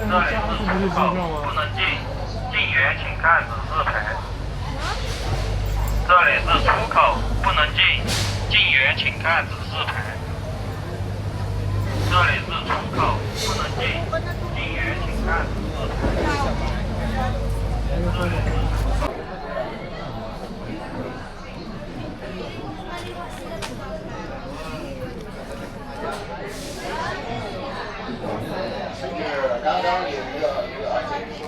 这里是出口，不能进，进园请看指示牌。这里是出口，不能进，进园请看指示牌。这里是出口，不能进，进园请看指示牌。是刚刚有一个案件说，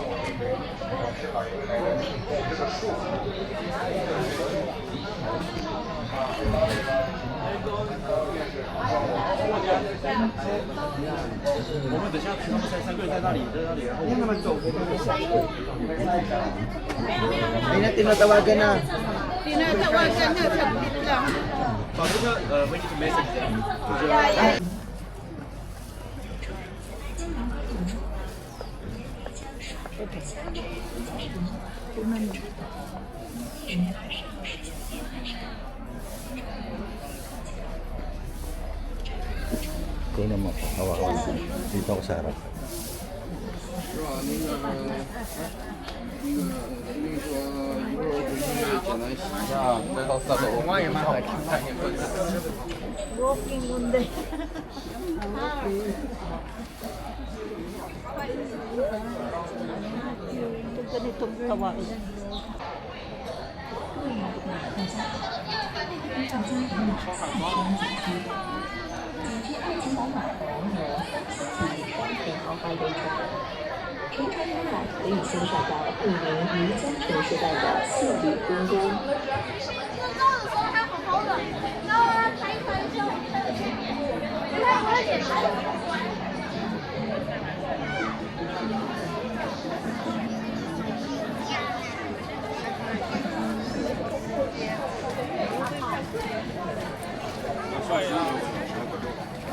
是哪一位来的？这个数。我们等下他们三个人在那里，然后让他们走。Ay na tinatawagan na. Tinatawagan na, saglit lang. We need to message them. Ikaw naman, hawakan mo. Dito ako sa harap. 是吧？那个说一会儿回去简单洗一下，再到3楼。我也蛮来看一个。 Walking mundi. Ganitong tawain.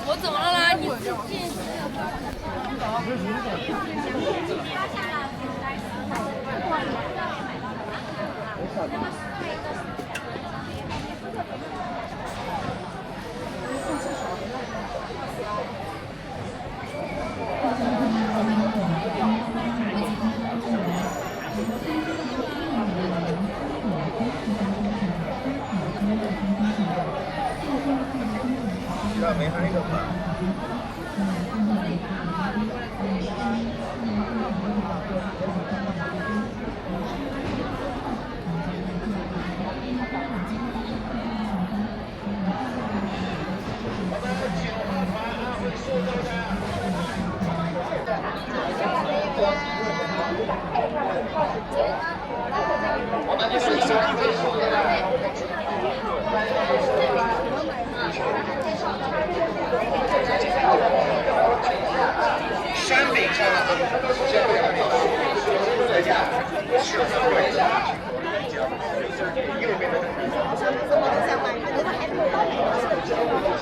我怎么了啦？你没那个吧？山顶上的再加是对右边的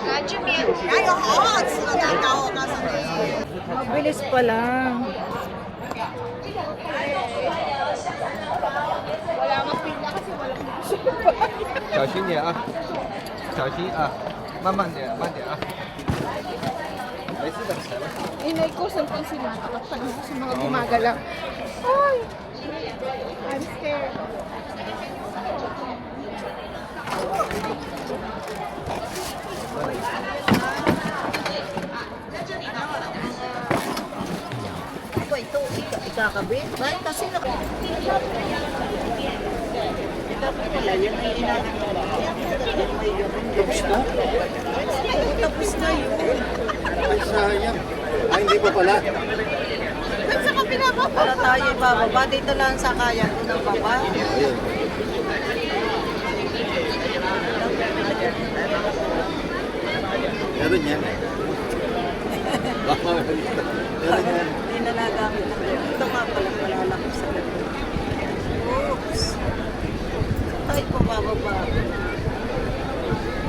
来这边，还有好好吃的蛋糕，我告诉你。Mabilis pa lang. Wala mapila kasi walang 小心点啊，小心啊，慢慢点，慢点啊。没事的，踩吧。Inay ko, saan sila nakatakpan ako sa mga gumagalaw. Ay! I'm scared. Ako ito, ikakabit. Bakit kasi yan ay Tapos na? tapos na yun. Ay, sayang. Ay, hindi pa pala. Ba't saka pinababa? Para tayo ibababa. Dito lang sa kaya ko ng baba. Ayun. Meron yan. Meron yan. Hindi na nagamit ako. Ito nga pala malalaki sa gabi. Oops. Tayo pa bababa.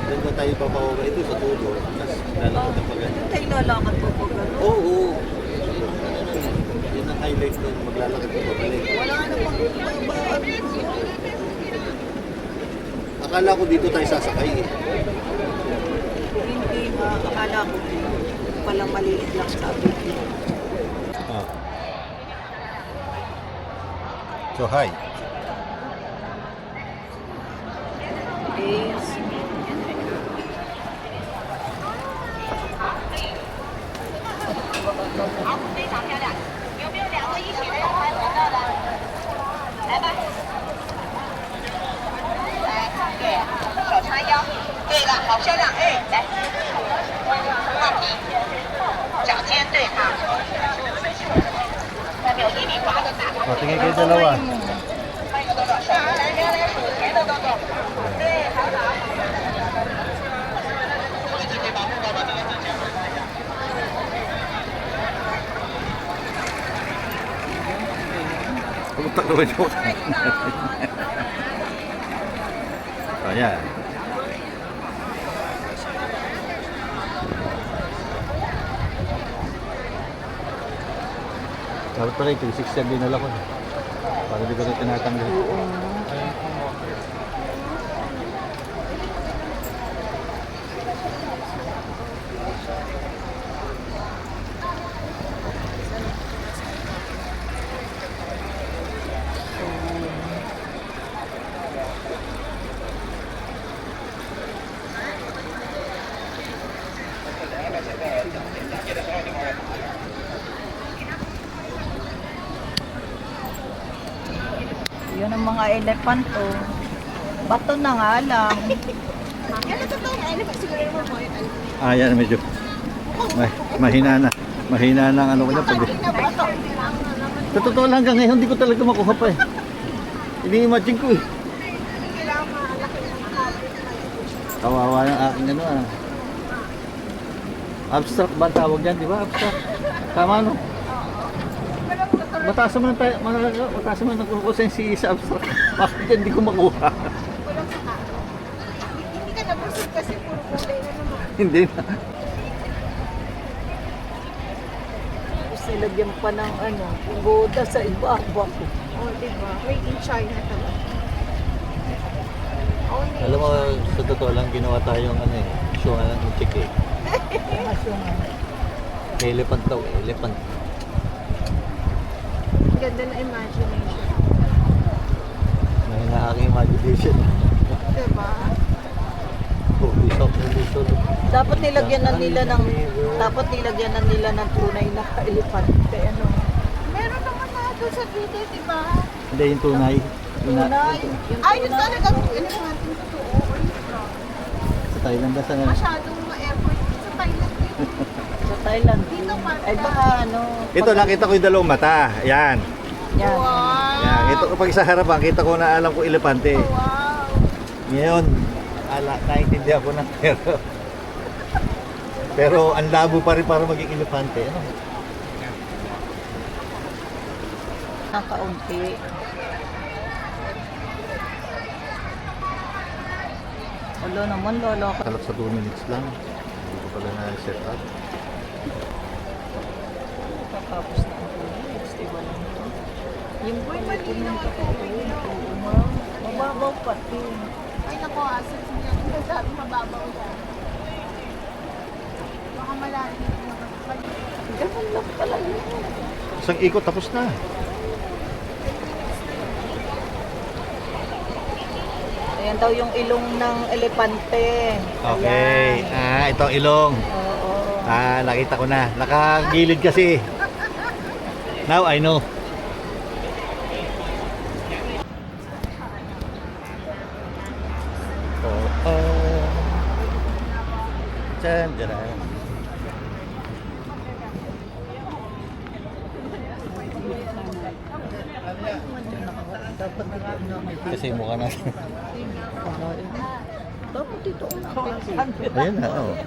Doon ba tayo papawag ito sa tulo? Tapos lalakad na pag ganyan. Tayo lalakad po po gano'n. Oo. Yun ang highlight doon. Maglalakad ka pabalik. Wala na pang babaan. Akala ko dito tayo sasakay eh. Hindi ma. Akala ko palang maliit lang sabi. Ah. So hi. Yes. O, tingin kayo dalawa. Pumunta ka naman yung O, yan. Dapat pala ito, 6 din nala ko. Para di ko na tinatanggal. Yun ang mga elephant oh. Bato na nga lang. Ah, yan medyo. Mahina na. Mahina na ang ano ko na pag. Sa totoo lang hanggang ngayon hindi ko talaga makuha pa eh. Ini-imagine ko eh. Kawawa yung aking ano ah. Abstract ba ang tawag yan, di ba? Abstract. Tama no? Mataas naman tayo, mataas naman nagkukusensi sa abstract. Bakit hindi ko makuha? Hindi ka nabusog kasi puro kulay na naman. Hindi na. Tapos nilagyan pa ng ano, boda sa ibabaw. Oh, diba? Made in China talaga. Only Alam mo, sa totoo lang ginawa tayong ano eh. Show nga ng chick eh. Elephant daw eh, elephant. ganda na imagination. Mahina aking imagination. Diba? Dapat nilagyan na nila ng tunay na elepante ano. Meron naman na doon sa video, diba? Hindi yung tunay. Tunay. Ay, yun talaga elephant yung totoo. Sa Thailand na sa Masyadong ma-effort sa Thailand. Sa Thailand. Dito pa. Ay baka ano. Ito nakita ko yung dalawang mata. Yan. Yan. Wow! Yan. Ito pag sa harapan, kita ko na alam ko elepante. Wow! Ngayon, naiintindihan ko na pero ang labo pa rin para maging elepante. Ano? Nakaunti. Wala naman, lolo. Kalap sa 2 minutes lang. Hindi ko pala na-set up. Tapos na ang 2 minutes, diba lang ito? Yung Uy, malinaw ako. mababaw pati. Ay, naku, asal niya. Ang sabi, mababaw yan. Baka malalim. Ganun lang pala yun. Isang ikot tapos na. Ayan daw yung ilong ng elepante. Okay. Ayan. Ito ang ilong. Oo. Nakita ko na. Nakagilid kasi. Now I know. Diyan, diyan na. Dapat dito na may Kasi mukha na. Dapat dito na. Ayan na, oh.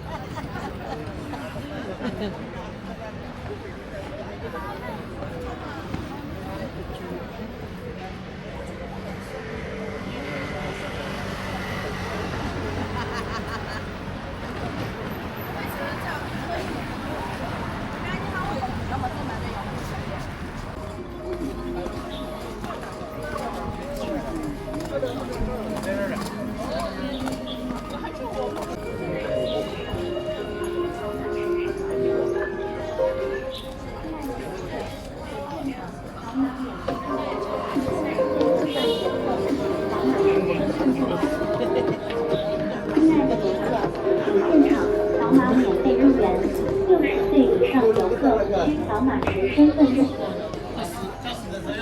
扫码时身份证明。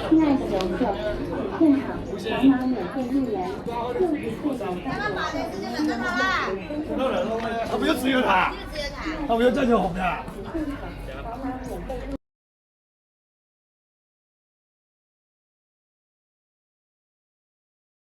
亲爱的游客，现场扫码免费入园，60岁以上的他不就只有他？他不就这就红的？扫码免费入